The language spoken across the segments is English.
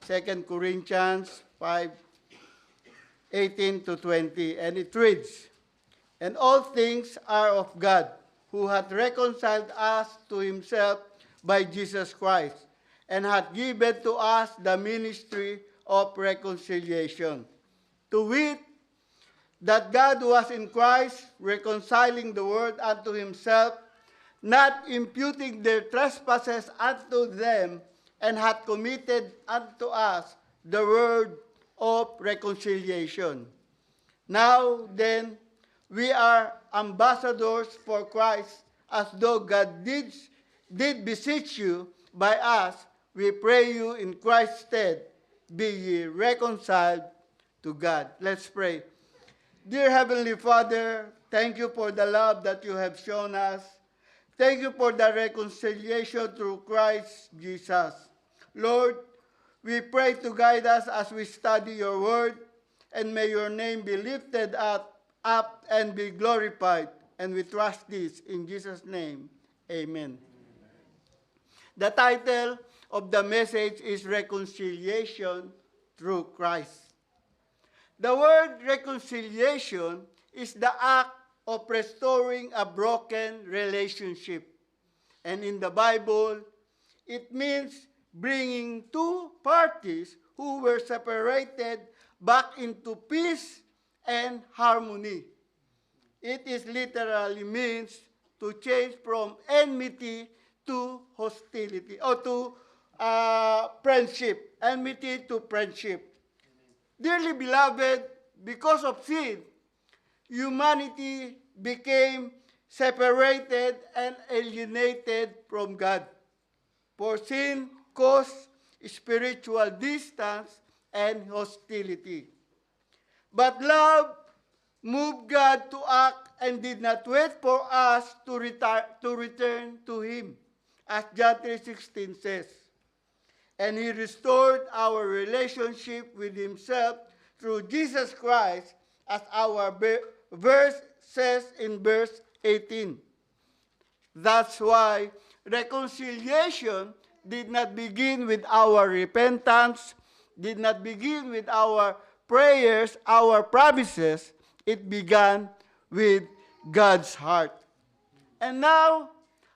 2 Corinthians 5:18 to 20. And it reads, "And all things are of God, who hath reconciled us to himself by Jesus Christ, and hath given to us the ministry of reconciliation. To wit, that God was in Christ, reconciling the world unto himself, not imputing their trespasses unto them, and hath committed unto us the word of reconciliation. Now then, we are ambassadors for Christ, as though God did beseech you by us. We pray you in Christ's stead, be ye reconciled to God." Let's pray. Dear Heavenly Father, thank you for the love that you have shown us. Thank you for the reconciliation through Christ Jesus. Lord, we pray to guide us as we study your word, and may your name be lifted up and be glorified. And we trust this in Jesus' name. Amen. The title of the message is Reconciliation Through Christ. The word reconciliation is the act of restoring a broken relationship. And in the Bible, it means bringing two parties who were separated back into peace and harmony. It is literally means to change from enmity to hostility, or to friendship, enmity to friendship. Dearly beloved, because of sin, humanity became separated and alienated from God. For sin caused spiritual distance and hostility. But love moved God to act and did not wait for us to return to him, as John 3:16 says. And he restored our relationship with himself through Jesus Christ, as our verse says in verse 18. That's why reconciliation did not begin with our repentance, did not begin with our prayers, our promises. It began with God's heart. And now,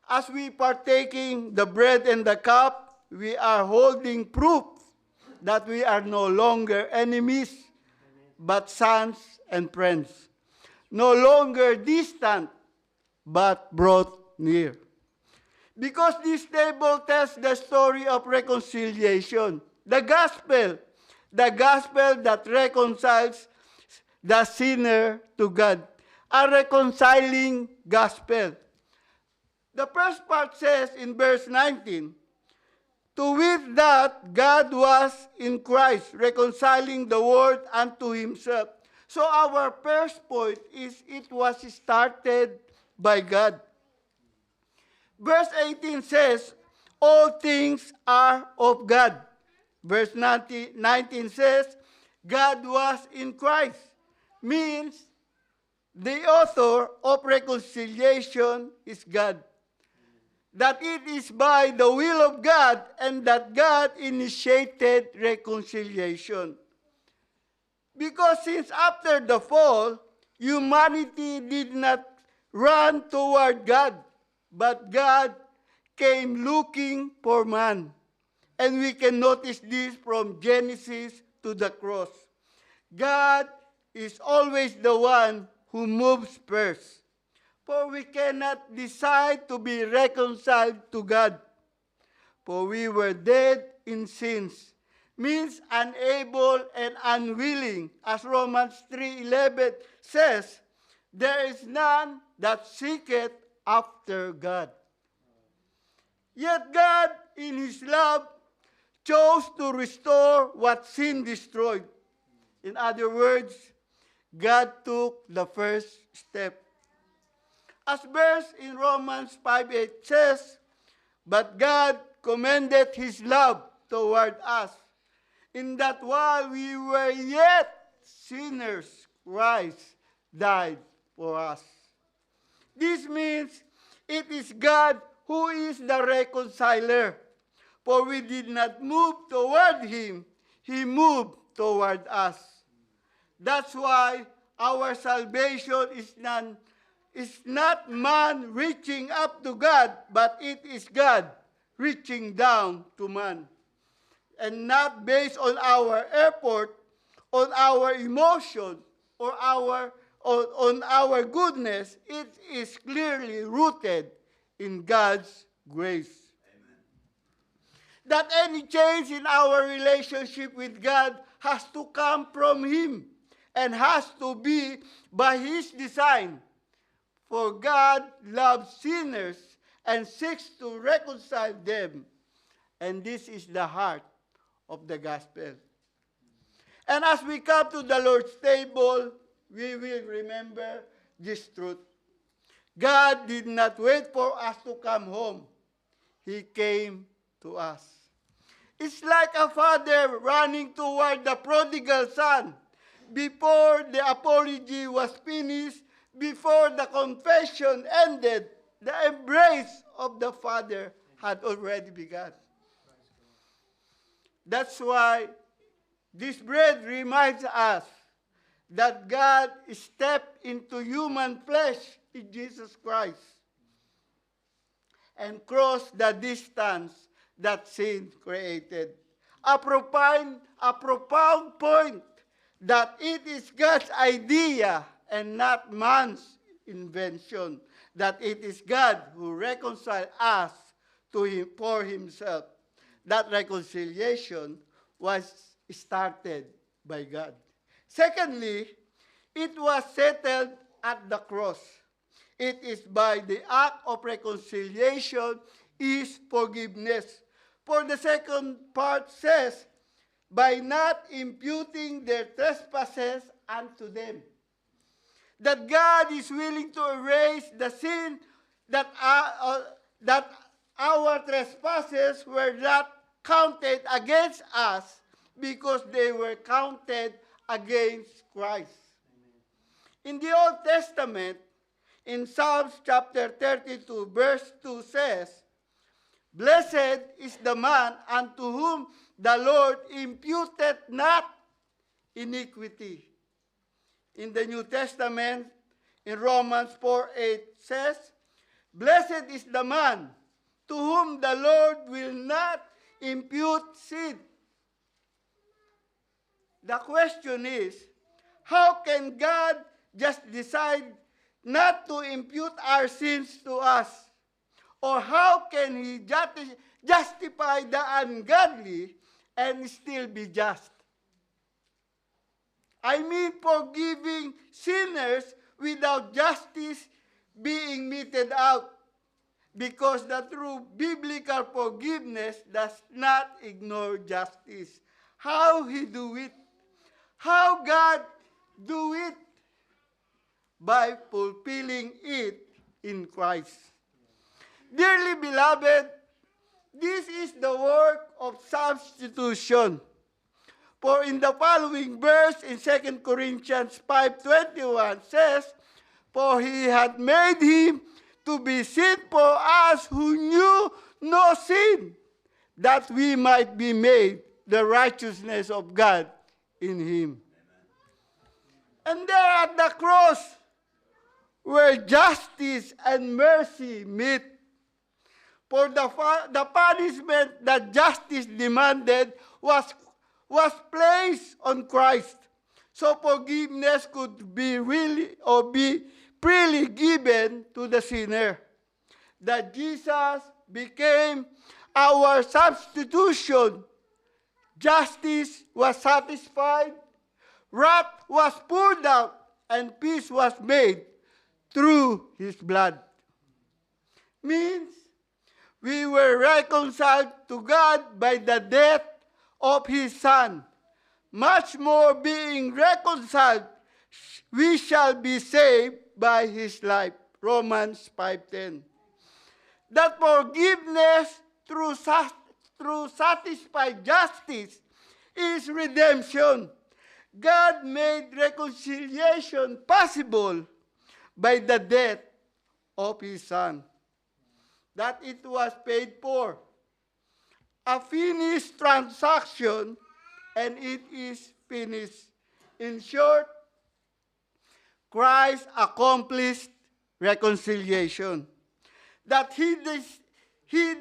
as we partaking the bread and the cup, we are holding proof that we are no longer enemies, but sons and friends. No longer distant, but brought near. Because this table tells the story of reconciliation. The gospel that reconciles the sinner to God. A reconciling gospel. The first part says in verse 19, "To wit that God was in Christ, reconciling the world unto himself." So our first point is it was started by God. Verse 18 says, "All things are of God." Verse 19 says, "God was in Christ." Means the author of reconciliation is God. That it is by the will of God, and that God initiated reconciliation. Because since after the fall, humanity did not run toward God, but God came looking for man. And we can notice this from Genesis to the cross. God is always the one who moves first. For we cannot decide to be reconciled to God. For we were dead in sins, means unable and unwilling. As Romans 3:11 says, "There is none that seeketh after God." Yet God, in his love, chose to restore what sin destroyed. In other words, God took the first step. As verse in Romans 5:8 says, "But God commended his love toward us, in that while we were yet sinners, Christ died for us." This means it is God who is the reconciler, for we did not move toward him. He moved toward us. That's why our salvation is not man reaching up to God, but it is God reaching down to man. And not based on our effort, on our emotion, or on our goodness. It is clearly rooted in God's grace. Amen. That any change in our relationship with God has to come from Him and has to be by His design. For God loves sinners and seeks to reconcile them. And this is the heart of the gospel. And as we come to the Lord's table, we will remember this truth. God did not wait for us to come home. He came to us. It's like a father running toward the prodigal son. Before the apology was finished, before the confession ended, the embrace of the father had already begun. That's why this bread reminds us that God stepped into human flesh in Jesus Christ and crossed the distance that sin created. A profound point that it is God's idea and not man's invention, that it is God who reconciled us to Him for Himself. That reconciliation was started by God. Secondly, it was settled at the cross. It is by the act of reconciliation is forgiveness. For the second part says, by not imputing their trespasses unto them. That God is willing to erase the sin that our trespasses were not counted against us because they were counted against Christ. In the Old Testament, in Psalms chapter 32, verse 2 says, blessed is the man unto whom the Lord imputed not iniquity. In the New Testament, in Romans 4:8 says, blessed is the man to whom the Lord will not impute sin. The question is, how can God just decide not to impute our sins to us? Or how can He justify the ungodly and still be just? I mean, forgiving sinners without justice being meted out. Because the true biblical forgiveness does not ignore justice. How He do it? How God do it? By fulfilling it in Christ. Dearly beloved, this is the work of substitution. For in the following verse in 2 Corinthians 5:21 says, for He had made Him to be sin for us who knew no sin, that we might be made the righteousness of God in Him. And there at the cross, where justice and mercy meet, for the punishment that justice demanded was placed on Christ. So forgiveness could be freely given to the sinner. That Jesus became our substitution. Justice was satisfied, wrath was poured out, and peace was made through His blood. Means we were reconciled to God by the death of His Son. Much more being reconciled, we shall be saved by His life. Romans 5:10. That forgiveness through satisfied justice is redemption. God made reconciliation possible by the death of His Son. That it was paid for. A finished transaction and it is finished. In short, Christ accomplished reconciliation. That he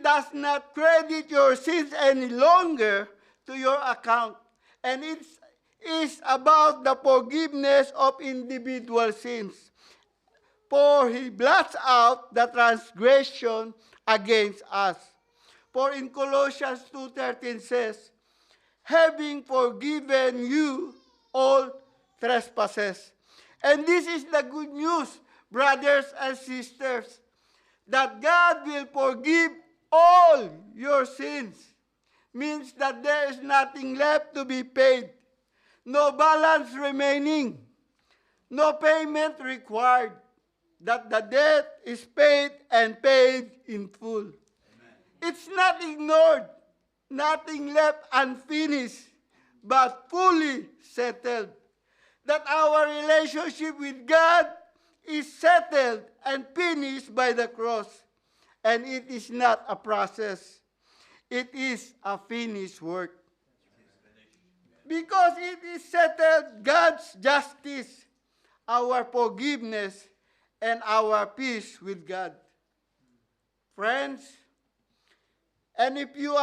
does not credit your sins any longer to your account. And it is about the forgiveness of individual sins. For he blots out the transgression against us. For in Colossians 2:13 says, having forgiven you all trespasses. And this is the good news, brothers and sisters, that God will forgive all your sins. Means that there is nothing left to be paid, no balance remaining, no payment required, that the debt is paid and paid in full. Amen. It's not ignored, nothing left unfinished, but fully settled. That our relationship with God is settled and finished by the cross. And it is not a process. It is a finished work. Because it is settled, God's justice, our forgiveness, and our peace with God. Friends, and if you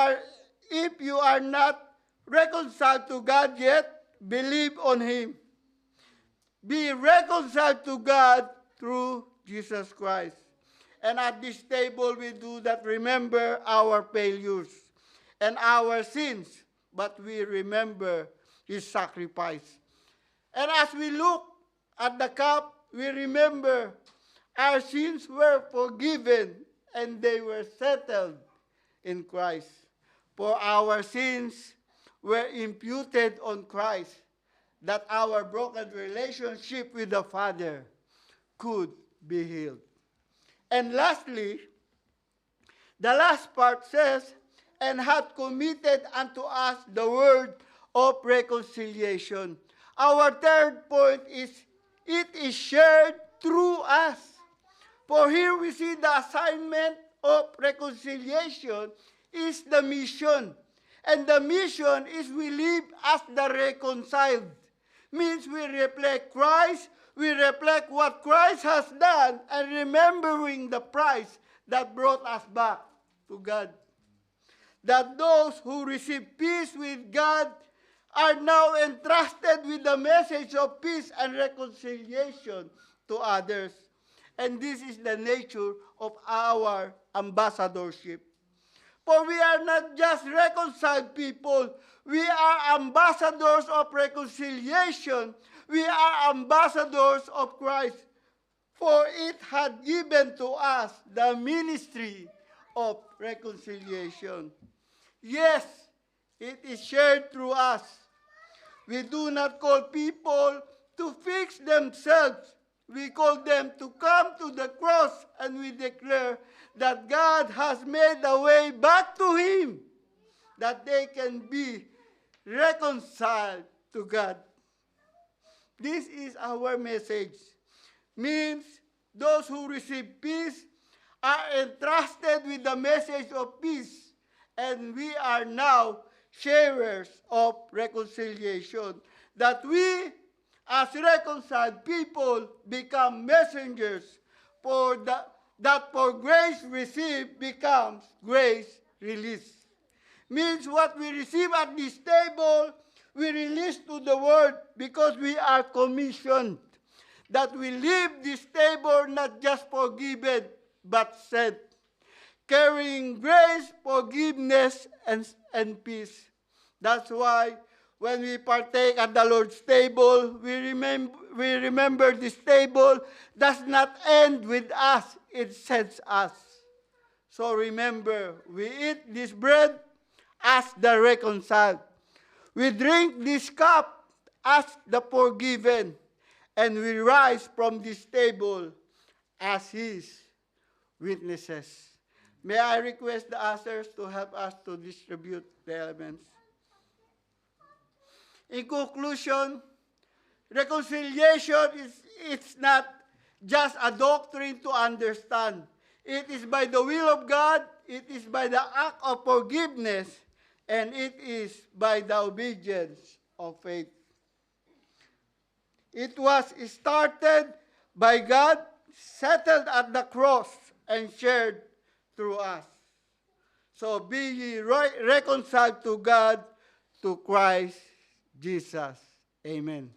are not reconciled to God yet, believe on Him. Be reconciled to God through Jesus Christ. And at this table, we do that remember our failures and our sins, but we remember His sacrifice. And as we look at the cup, we remember our sins were forgiven and they were settled in Christ. For our sins were imputed on Christ, that our broken relationship with the Father could be healed. And lastly, the last part says, and hath committed unto us the word of reconciliation. Our third point is, it is shared through us. For here we see the assignment of reconciliation is the mission. And the mission is we live as the reconciled. Means we reflect Christ, we reflect what Christ has done, and remembering the price that brought us back to God. That those who receive peace with God are now entrusted with the message of peace and reconciliation to others. And this is the nature of our ambassadorship. For we are not just reconciled people, we are ambassadors of reconciliation. We are ambassadors of Christ. For it had given to us the ministry of reconciliation. Yes, it is shared through us. We do not call people to fix themselves. We call them to come to the cross, and we declare that God has made a way back to Him, that they can be reconciled to God. This is our message. Means those who receive peace are entrusted with the message of peace, and we are now sharers of reconciliation. That we, as reconciled people, become messengers that for grace received becomes grace released. Means what we receive at this table, we release to the world because we are commissioned. That we leave this table not just forgiven, but sent. Carrying grace, forgiveness, and peace. That's why when we partake at the Lord's table, we remember this table does not end with us, it sends us. So remember, we eat this bread as the reconciled. We drink this cup as the forgiven. And we rise from this table as His witnesses. May I request the ushers to help us to distribute the elements. In conclusion, reconciliation it's not just a doctrine to understand. It is by the will of God, it is by the act of forgiveness and it is by the obedience of faith. It was started by God, settled at the cross, and shared through us. So be ye reconciled to God, to Christ Jesus. Amen.